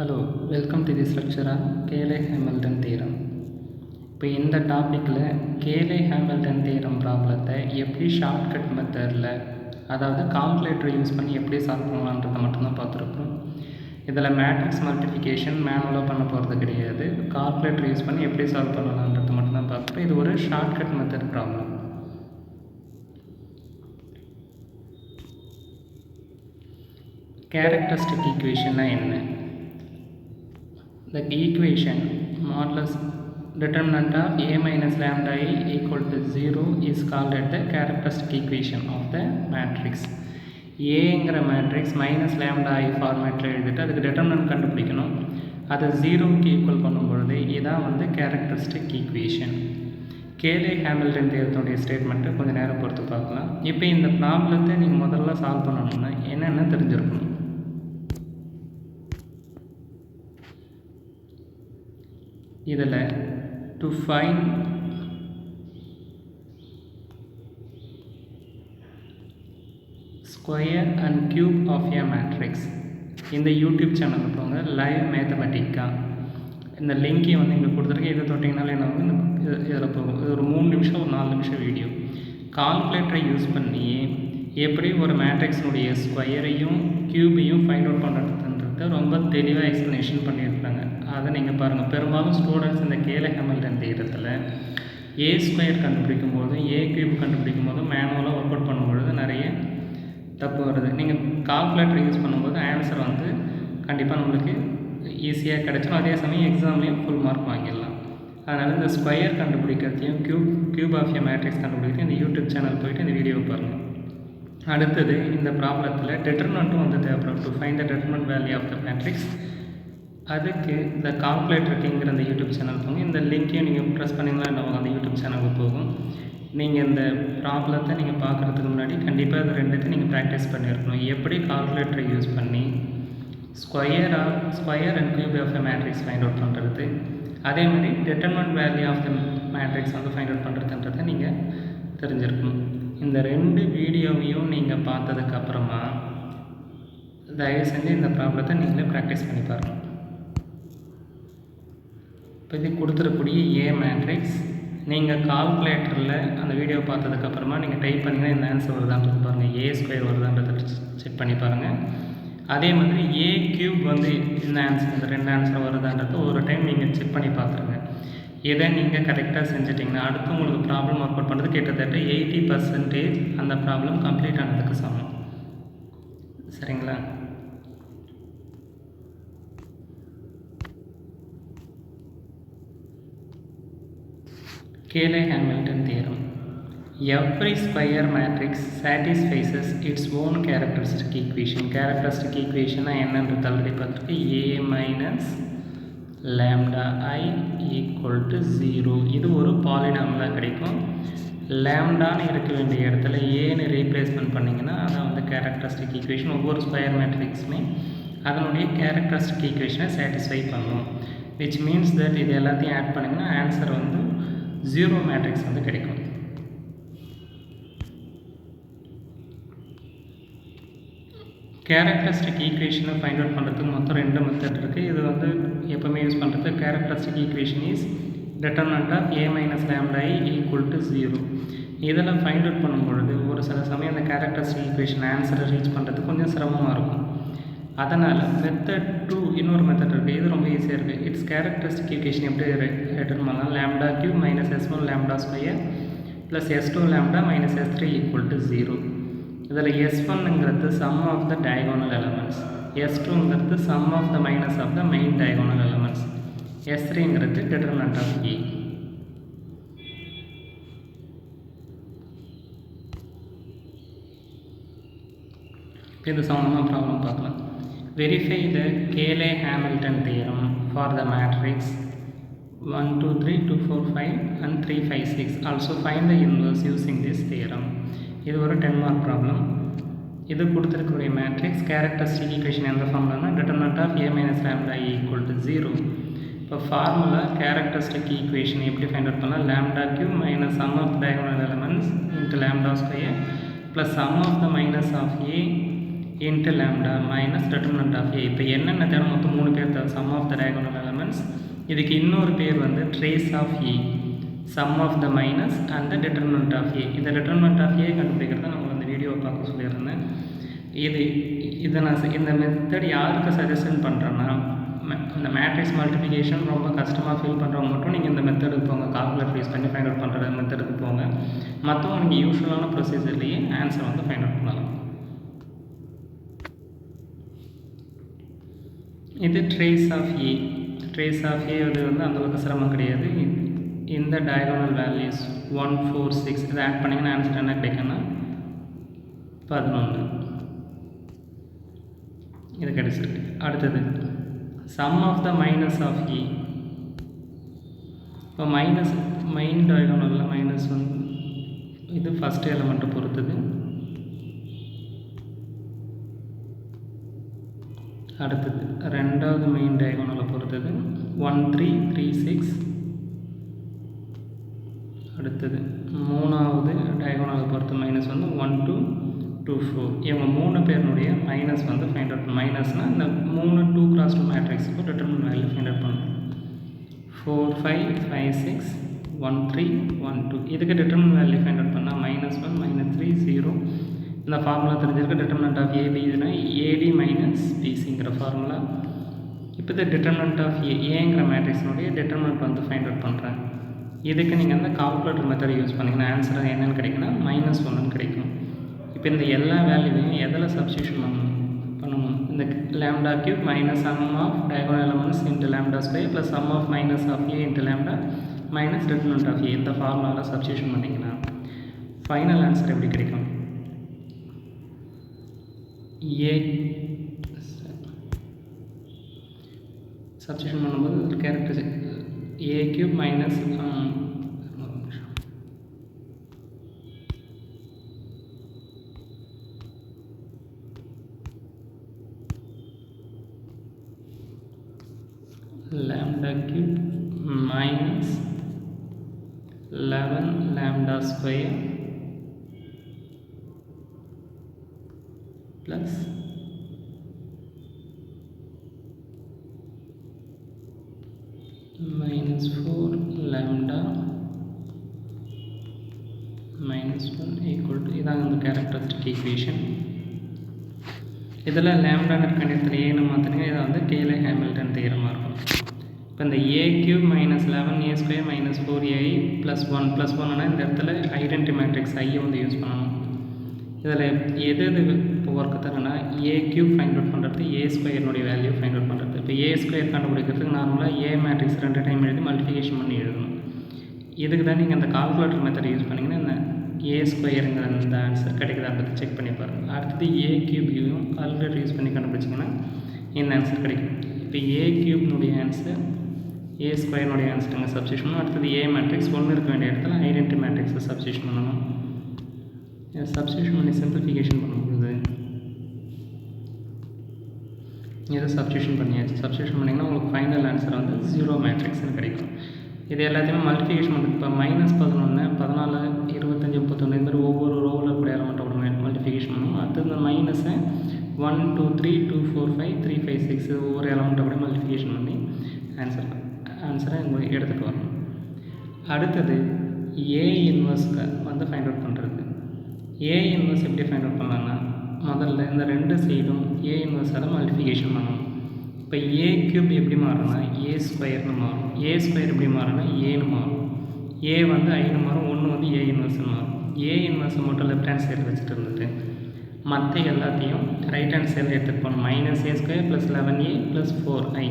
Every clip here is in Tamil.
Hello, welcome to this lecture on Cayley-Hamilton theorem. இப்போ இந்த டாப்பிக்கில் கேலே-ஹாமில்டன் தியரம் ப்ராப்ளத்தை எப்படி ஷார்ட்கட் மெத்தடில், அதாவது கால்குலேட்டர் யூஸ் பண்ணி எப்படி சால்வ் பண்ணலான்றதை மட்டும்தான் பார்த்துருக்கோம். இதில் மேட்ரிக்ஸ் மல்டிஃபிகேஷன் மேனுவலாக பண்ண போகிறது கிடையாது. கால்குலேட்டர் யூஸ் பண்ணி எப்படி சால்வ் பண்ணலான்றது மட்டும்தான் பார்க்குறோம். இது ஒரு ஷார்ட்கட் மெத்தட் ப்ராப்ளம். கேரக்டரிஸ்டிக் ஈக்குவேஷன்னா என்ன? The equation modulus determinant of a minus lambda I equal to 0 is called at the characteristic equation of the matrix. Aங்கிற மேட்ரிக்ஸ் மைனஸ் லேம்டா ஐ ஃபார்மேட்டில் எழுதிட்டு அதுக்கு டிட்டர்மினன்ட் கண்டுபிடிக்கணும். அதை 0க்கு ஈக்குவல் பண்ணும்பொழுது இதான் வந்து கேரக்டரிஸ்டிக் ஈக்குவேஷன். கேலே-ஹாமில்டன் தியரத்தினுடைய ஸ்டேட்மெண்ட்டை கொஞ்சம் நேரம் பொறுத்து பார்க்கலாம். இப்போ இந்த ப்ராப்ளத்தை நீங்கள் முதல்ல சால்வ் பண்ணணும்னா என்னென்ன தெரிஞ்சிருக்கணும். இதில் to find square and cube of a matrix, இந்த யூடியூப் சேனலில் போங்க, லைவ் மேத்தமெட்டிக்கா. இந்த லிங்க்கை வந்து இங்கே கொடுத்துருக்கேன். இதை தொட்டிங்கனாலே என்ன வந்து இதில் போகும். இது ஒரு 3 நிமிஷம் ஒரு 4 நிமிஷம் வீடியோ. கால்குலேட்டரை யூஸ் பண்ணி எப்படி ஒரு மேட்ரிக்ஸினுடைய ஸ்கொயரையும் க்யூபையும் ஃபைண்ட் அவுட் பண்ணுறதுன்றது ரொம்ப தெளிவாக எக்ஸ்ப்ளனேஷன் பண்ணியிருக்காங்க. அதை நீங்கள் பாருங்கள். பெரும்பாலும் ஸ்டூடெண்ட்ஸ் இந்த கேலே-ஹாமில்டன் தியரத்தில் ஏ ஸ்கொயர் கண்டுபிடிக்கும் போதும் ஏ க்யூப் கண்டுபிடிக்கும் போதும் மேனுவலாக ஒர்க் அவுட் பண்ணும்பொழுது நிறைய தப்பு வருது. நீங்கள் கால்குலேட்டர் யூஸ் பண்ணும்போது ஆன்சர் வந்து கண்டிப்பாக நம்மளுக்கு ஈஸியாக கிடச்சிடும். அதே சமயம் எக்ஸாம்லேயும் ஃபுல் மார்க் வாங்கிடலாம். அதனால் இந்த ஸ்கொயர் கண்டுபிடிக்கிறதையும் க்யூப் ஆஃப் எ மேட்ரிக்ஸ் கண்டுபிடிக்கிறதையும் இந்த யூடியூப் சேனல் போய்ட்டு இந்த வீடியோவை பாருங்கள். அடுத்தது இந்த ப்ராப்ளத்தில் டிட்டர்மினன்ட்டும் வந்து தேவைப்படும். To find the determinant value of the matrix. அதுக்கு இந்த கால்குலேட்டருக்குங்கிற அந்த யூடியூப் சேனல் போங்க. இந்த லிங்க்கையும் நீங்கள் ப்ரெஸ் பண்ணிங்கன்னா நம்ம அந்த யூடியூப் சேனலுக்கு போகும். நீங்கள் இந்த ப்ராப்ளத்தை நீங்கள் பார்க்குறதுக்கு முன்னாடி கண்டிப்பாக இது ரெண்டுத்தையும் நீங்கள் ப்ராக்டிஸ் பண்ணியிருக்கணும். எப்படி கால்குலேட்டரை யூஸ் பண்ணி square and cube of the matrix find out பண்ணுறது, அதே மாதிரி determinant value of the matrix வந்து ஃபைண்ட் அவுட் பண்ணுறதுன்றதை நீங்கள் தெரிஞ்சிருக்கணும். இந்த 2 வீடியோவையும் நீங்கள் பார்த்ததுக்கப்புறமா தயவு செஞ்சு இந்த ப்ராப்ளத்தை நீங்களே ப்ராக்டிஸ் பண்ணி பாருங்கள். இப்போ இது கொடுத்துருக்கூடிய ஏ மேட்ரிக்ஸ் நீங்கள் கால்குலேட்டரில் அந்த வீடியோ பார்த்ததுக்கப்புறமா நீங்கள் டைப் பண்ணிங்கன்னா இந்த ஆன்சர் வருதான்றது பாருங்கள். ஏ ஸ்கொயர் வருதான்றதை செக் பண்ணி பாருங்கள். அதே மாதிரி ஏ க்யூப் வந்து இந்த ஆன்சர், இந்த 2 ஆன்சர் வருதான்றதை ஒரு டைம் நீங்கள் செக் பண்ணி பார்த்துருங்க. இதை நீங்கள் கரெக்டாக செஞ்சிட்டிங்கன்னா அடுத்து உங்களுக்கு ப்ராப்ளம் ஒர்க் அவுட் பண்ணுறது கிட்டத்தட்ட 80% அந்த ப்ராப்ளம் கம்ப்ளீட் ஆனதுக்கு சமம். சரிங்களா? Cayley-Hamilton theorem. Every square matrix satisfies its own characteristic equation. Characteristic equation என்னன்றது ஆல்ரெடி பார்த்துருக்கு. A minus lambda I equal to 0. இது ஒரு பாலினாமியலாக கிடைக்கும். லேம்டான்னு இருக்க வேண்டிய இடத்துல ஏன்னு ரீப்ளேஸ்மெண்ட் பண்ணிங்கன்னா அதான் வந்து கேரக்டரிஸ்டிக் ஈக்குவேஷன். ஒவ்வொரு ஸ்கொயர் மேட்ரிக்ஸுமே அதனுடைய கேரக்டரிஸ்டிக் ஈக்குவேஷனை சாட்டிஸ்ஃபை பண்ணும். விச் மீன்ஸ் தட் இது எல்லாத்தையும் ஆட் பண்ணிங்கன்னா ஆன்சர் வந்து 0 மேட்ரிக்ஸ் வந்து கிடைக்கும். கேரக்டரிஸ்டிக் ஈக்குவேஷனை ஃபைண்ட் அவுட் பண்ணுறதுக்கு மொத்தம் 2 மெத்தட் இருக்குது. இது வந்து எப்போவுமே யூஸ் பண்ணுறது characteristic equation is determinant of a minus lambda I equal to 0. இதெல்லாம் ஃபைண்ட் அவுட் பண்ணும்பொழுது ஒரு சில சமயம் அந்த கேரக்டரிஸ்டிக் ஈக்குவேஷன் ஆன்சரை ரீச் பண்ணுறதுக்கு கொஞ்சம் சிரமமாக இருக்கும். அதனால் மெத்தட் 2 இன்னொரு மெத்தட் இருக்குது. இது ரொம்ப ஈஸியாக இருக்குது. இட்ஸ் கேரக்டரிஸ்டிக் ஈக்குவேஷன் எப்படி ரிட்டர்ன் பண்ணலாம்? Lambda cube minus S1 lambda square plus S2 lambda minus S3 equal to 0. இதில் S1ங்கிறது sum of the diagonal elements, S2ங்கிறது sum of the minus of the main diagonal elements, S3ங்கிறது டிட்டர்மினன்ட் ஆஃப் A. இது சம்பந்தமாக ப்ராப்ளம் பார்க்கலாம். Verify the Cayley Hamilton theorem for the matrix 1 2 3 2 4 5 and 3 5 6. Also find the inverse using this theorem. இது ஒரு 10 மார்க் ப்ராப்ளம். இது கொடுத்துருக்கக்கூடிய மேட்ரிக்ஸ் கேரக்டரிஸ்டிக் ஈக்குவேஷன் எந்த ஃபார்முலானா determinant of a minus lambda I equal to 0. இப்போ ஃபார்முலா கேரக்டரிஸ்டிக் ஈக்குவேஷன் எப்படி ஃபைண்ட் அவுட் பண்ணலாம்? Lambda cube minus sum of diagonal elements into lambda square plus sum of the minus of A into lambda minus determinant of a. இப்போ என்னென்ன தேவை மொத்தம் 3 பேர் தேவை. sum of the diagonal elements. இதுக்கு இன்னொரு பேர் வந்து trace of a, sum of the minus and the determinant of a. இந்த determinant of a கண்டுபிடிக்கிறத நம்ம இந்த வீடியோவை பார்க்க சொல்லியிருந்தேன். இதை நான் இந்த மெத்தட் யாருக்கு சஜஷன் பண்ணுறேன்னா, இந்த மேட்ரிக்ஸ் மல்டிப்ளிகேஷன் ரொம்ப கஷ்டமாக ஃபீல் பண்ணுறவங்க மட்டும் நீங்கள் இந்த மெத்தடுக்கு போங்க. கால்குலேட்டர் யூஸ் பண்ணி ஃபைண்ட் அவுட் பண்ணுற மெத்தடுக்கு போங்க. மற்றவங்க நீங்கள் யூஸ்வலான ப்ரொசீஜர்லேயே ஆன்சர் வந்து ஃபைண்ட் அவுட் பண்ணலாம். இது trace of A. Trace of A அது வந்து அந்தளவுக்கு சிரமம் கிடையாது. இந்த டயகோனல் வேல்யூஸ் 1 4 6 இதை ஆட் பண்ணிங்கன்னா ஆன்சர் என்ன கிடைக்குன்னா 11 இது கிடைச்சிருக்கு. அடுத்தது sum of the minus of a. இப்போ மைனஸ் மெயின் டயகோனலில் மைனஸ் வந்து இது ஃபஸ்ட் எலிமெண்ட்டை பொறுத்தது. அடுத்தது ரெண்டாவது மெயின் டயகோனலை பொறுத்தது 1 3 3 6. அடுத்தது மூணாவது டயகோனலை பொறுத்த மைனஸ் வந்து 1 2 2 4. இவங்க 3 பேருடைய மைனஸ் வந்து ஃபைண்ட் அவுட் பண்ணணும். மைனஸ்னால் இந்த 3 2x2 மேட்ரிக்ஸுக்கு டிட்டர்மினன்ட் வேல்யூ ஃபைண்ட் அவுட் பண்ணணும். 4 5 5 6 1 3 1 2. இதுக்கு டிட்டர்மினன்ட் வேல்யூ ஃபைண்ட் அவுட் பண்ணால் -1 -3 0. இந்த ஃபார்முலா தெரிஞ்சிருக்க டிட்டர்மினன்ட் ஆஃப் ஏபி இதுனா ஏடி மைனஸ் பிசிங்கிற ஃபார்முலா. இப்போ இந்த டிட்டர்மினன்ட் ஆஃப் ஏங்கிற மேட்ரிக்ஸினுடைய டிட்டர்மினன்ட் வந்து ஃபைண்ட் அவுட் பண்ணுறேன். இதுக்கு நீங்கள் அந்த கால்குலேட்டர் மெத்தட் யூஸ் பண்ணிங்கன்னா ஆன்சர் என்னென்னு கிடைக்குன்னா -1 கிடைக்கும். இப்போ இந்த எல்லா வேல்யூவையும் எதில் சப்ஸ்டியூஷன் பண்ணணும்? இந்த lambda cube minus sum of diagonal elements into lambda square plus sum of minus of a into lambda minus determinant of a. இந்த ஃபார்முலாவில் சப்ஸ்டியூஷன் பண்ணிங்கன்னா ஃபைனல் ஆன்சர் எப்படி கிடைக்கும்? ஏ சப்ஸ்டியூஷன் பண்ணும்போது characteristic A cube minus lambda cube minus 11 lambda square plus minus 4 lambda minus 1 equal to இதான் அந்த கேரக்டரிஸ்டிக் ஈக்குவேஷன். இதில் லேம்டான்னு இருக்க இடத்துல ஏன்னு மாற்றினீங்க. இதை வந்து கேலே ஹேமில்டன் தியரமாக இருக்கும். இப்போ இந்த ஏ கியூப் மைனஸ் 11 ஏ ஸ்கொயர் மைனஸ் 4ஏ ப்ளஸ் 1 இந்த இடத்துல ஐடென்டி மேட்ரிக்ஸ் ஐயை வந்து யூஸ் பண்ணணும். இதில் எது இப்போ work தரேன்னா a cube find out பண்ணுறது, ஏ ஸ்கொயர்னுடைய வேல்யூ ஃபைண்ட் அவுட் பண்ணுறது. இப்போ ஏ ஸ்கொயர் கண்டுபிடிக்கிறதுக்கு நார்மலாக ஏ மேட்ரிக்ஸ் 2 டைம் எழுதி மல்டிஃபிகேஷன் பண்ணி எழுதணும். இதுக்கு தான் நீங்கள் அந்த கால்குலேட்டர் மெத்தட் யூஸ் பண்ணிங்கன்னா இந்த ஏ ஸ்கொயருங்கிற அந்த ஆன்சர் கிடைக்குதா பற்றி செக் பண்ணி பாருங்கள். அடுத்தது ஏ கியூபையும் கால்குலேட்டர் யூஸ் பண்ணி கண்டுபிடிச்சிங்கன்னா இந்த ஆன்சர் கிடைக்கும். இப்போ ஏ கியூப்னுடைய ஆன்சர் ஏ ஸ்கொயர்னுடைய ஆன்சர் அங்கே சப்ஸ்டியூஷன் பண்ணணும். அடுத்தது ஏ மேட்ரிக்ஸ் 1 இருக்க வேண்டிய இடத்துல ஐடென்டி மேட்ரிக்ஸை சப்ஸ்டியூஷன் பண்ணணும். சப்ஸ்டியூஷன் பண்ணி சிம்பிளிஃபிகேஷன் பண்ணும்போது இதை சப்ஸ்டியூஷன் பண்ணியாச்சு. சப்ஸ்டியூஷன் பண்ணிங்கன்னா உங்களுக்கு ஃபைனல் ஆன்சர் வந்து 0 மேட்ரிக்ஸ்னு கிடைக்கும். இது எல்லாத்தையுமே மல்டிஃபிகேஷன் பண்ணுறது. இப்போ -11 14 25 31 இந்த மாதிரி ஒவ்வொரு ரோவில் இருக்கக்கூடிய எலமெண்ட்டோட மல்டிஃபிகேஷன் பண்ணணும். அடுத்து இந்த மைனஸை 1 2 3 2 4 5 3 5 6 ஒவ்வொரு எலமெண்ட்டை கூட மல்டிஃபிகேஷன் பண்ணி ஆன்சரை உங்களுக்கு எடுத்துகிட்டு வரணும். அடுத்தது ஏ இன்வர்ஸ்க்கு வந்து ஃபைண்ட் அவுட் பண்ணுறது. ஏ இன்வர்ஸ் எப்படி ஃபைண்ட் அவுட் பண்ணலான்னா முதல்ல இந்த 2 சைடும் ஏ இன்வர்ஸால் மல்டிஃபிகேஷன் பண்ணணும். இப்போ ஏ கியூப் எப்படி மாறும்னா ஏ ஸ்கொயர்னு மாறும். ஏ ஸ்கொயர் எப்படி மாறும்னா ஏன்னு மாறும். ஏ வந்து ஐன்னு மாறும். 1 வந்து ஏ இன்வர்ஸ்னு மாறும். ஏ இன்வர்ஸை மட்டும் லெஃப்ட் ஹேண்ட் சைடு வச்சுட்டு இருந்துட்டு மற்ற எல்லாத்தையும் ரைட் ஹேண்ட் சைடில் எடுத்துகிட்டு போகணும். -a square plus 11a plus 4i.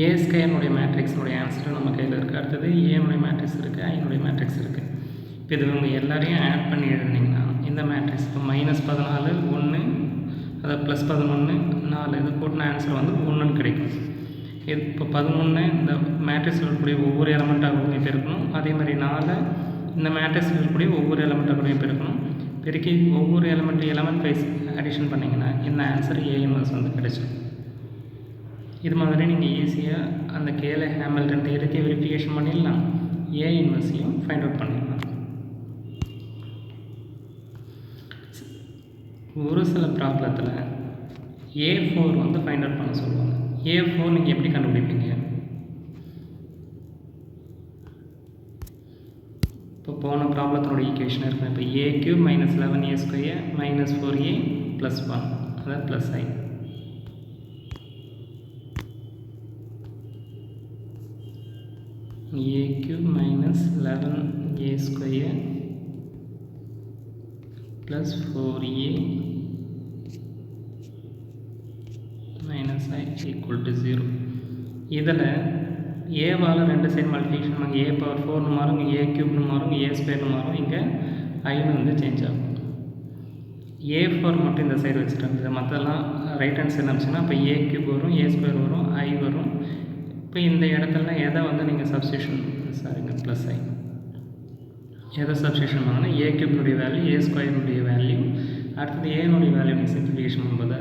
A ஸ்கொயர்னுடைய மேட்ரிக்ஸுடைய ஆன்சர் நம்ம கையில் இருக்குது. அடுத்தது ஏனுடைய மேட்ரிக்ஸ் இருக்குது, ஐனுடைய மேட்ரிக்ஸ் இருக்குது. இப்போ இது இவங்க எல்லாரையும் ஆட் பண்ணி எழுதுனீங்கன்னா இந்த மேட்ரிக்ஸ் இப்போ -14 1 அதை ப்ளஸ் 11 4 இது போட்டின ஆன்சர் வந்து 1ன்னு கிடைக்கும். இது இப்போ 11 இந்த மேட்ரிக்ஸில் இருக்கக்கூடிய ஒவ்வொரு எலமெண்ட்டாக கூடவே பெருக்கணும். அதே மாதிரி 4 இந்த மேட்ரிக்ஸில் இருக்கக்கூடிய ஒவ்வொரு எலமெண்ட்டாக கூடவே பெருக்கணும். பெருக்கி ஒவ்வொரு எலமெண்ட் வைஸ் அடிஷன் பண்ணிங்கன்னா இந்த ஆன்சர் ஏ இன்வர்ஸ் வந்து கிடைச்சிடும். இது மாதிரி நீங்கள் ஈஸியாக அந்த கேலே ஹேமில்டன் தியரத்தை வெரிஃபிகேஷன் பண்ணிடலாம். ஏ இன்வர்ஸையும் ஃபைண்ட் அவுட் பண்ணிடலாம். ஒரு சில ப்ராப்ளத்தில் A4 வந்து ஃபைண்ட் அவுட் பண்ண சொல்லுவாங்க. A4 நீங்கள் எப்படி கண்டுபிடிப்பீங்க? இப்போ போன ப்ராப்ளத்தோட ஈக்குவேஷன் இருக்குது. இப்போ A³ - 11A² - 4A + 1, அதாவது plus I. A³ - 11A² + 4A - I = 0. இதில் ஏவால் 2 சைடு மல்டிபிகேஷன் பண்ணாங்க. A⁴ மாறும், இங்கே A³ மாறும், A² மாறும், இங்கே ஐன்னு வந்து சேஞ்ச் ஆகும். A4 மட்டும் இந்த சைடு வச்சுட்டாங்க. மற்றெல்லாம் ரைட் ஹேண்ட் சைடு அனுப்பிச்சிங்கன்னா அப்போ A³ வரும், A² வரும், I வரும். இப்போ இந்த இடத்துல எதை வந்து நீங்கள் சப்ஸ்டியூஷன் ப்ளஸ் I எதை சப்ஸ்டியூஷன் பண்ணாங்கன்னா A³ வேல்யூ, A² வேல்யூ, அடுத்தது ஏனுடைய வேல்யூ நீங்கள் சிம்பிளிஃபிகேஷன் பண்ணும்போது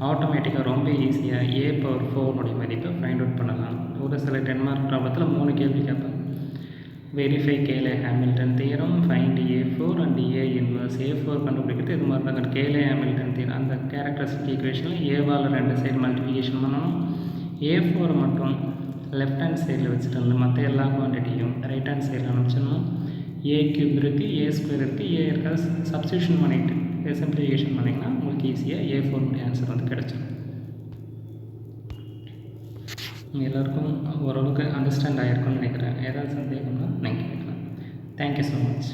ஆட்டோமேட்டிக்காக ரொம்ப ஈஸியாக A⁴ மதிப்பை ஃபைண்ட் அவுட் பண்ணலாம். ஒரு சில 10 மார்க் ப்ராப்ளத்தில் 3 கேள்வி கேட்பாங்க. Verify Cayley Hamilton theorem, find A4 and A inverse. A4 கண்டுபிடிக்கிறது இது மாதிரி தான். கேலே ஹாமில்டன் தியரம் அந்த கேரக்டரிஸ்டிக் ஈக்குவேஷனில் ஏவால் 2 சைடு மல்டிபிகேஷன் பண்ணணும். A4 மட்டும் லெஃப்ட் ஹேண்ட் சைடில் வச்சுட்டு வந்து மற்ற எல்லா குவான்டிட்டியும் ரைட் ஹேண்ட் சைடில் அனுப்பிச்சிடணும். A³ இருக்குது, A² இருக்குது, A இருக்காது சப்ஸ்டியூஷன் பண்ணிவிட்டு சிம்பிளிஃபிகேஷன் பண்ணிங்கன்னா உங்களுக்கு ஈஸியாக A4 ஆன்சர் வந்து கிடச்சிடும். எல்லாருக்கும் ஓரளவுக்கு அண்டர்ஸ்டாண்ட் ஆகிருக்கும்னு நினைக்கிறேன். ஏதாவது சந்தேகம்னா நீங்கள் கேட்கலாம். Thank you so much.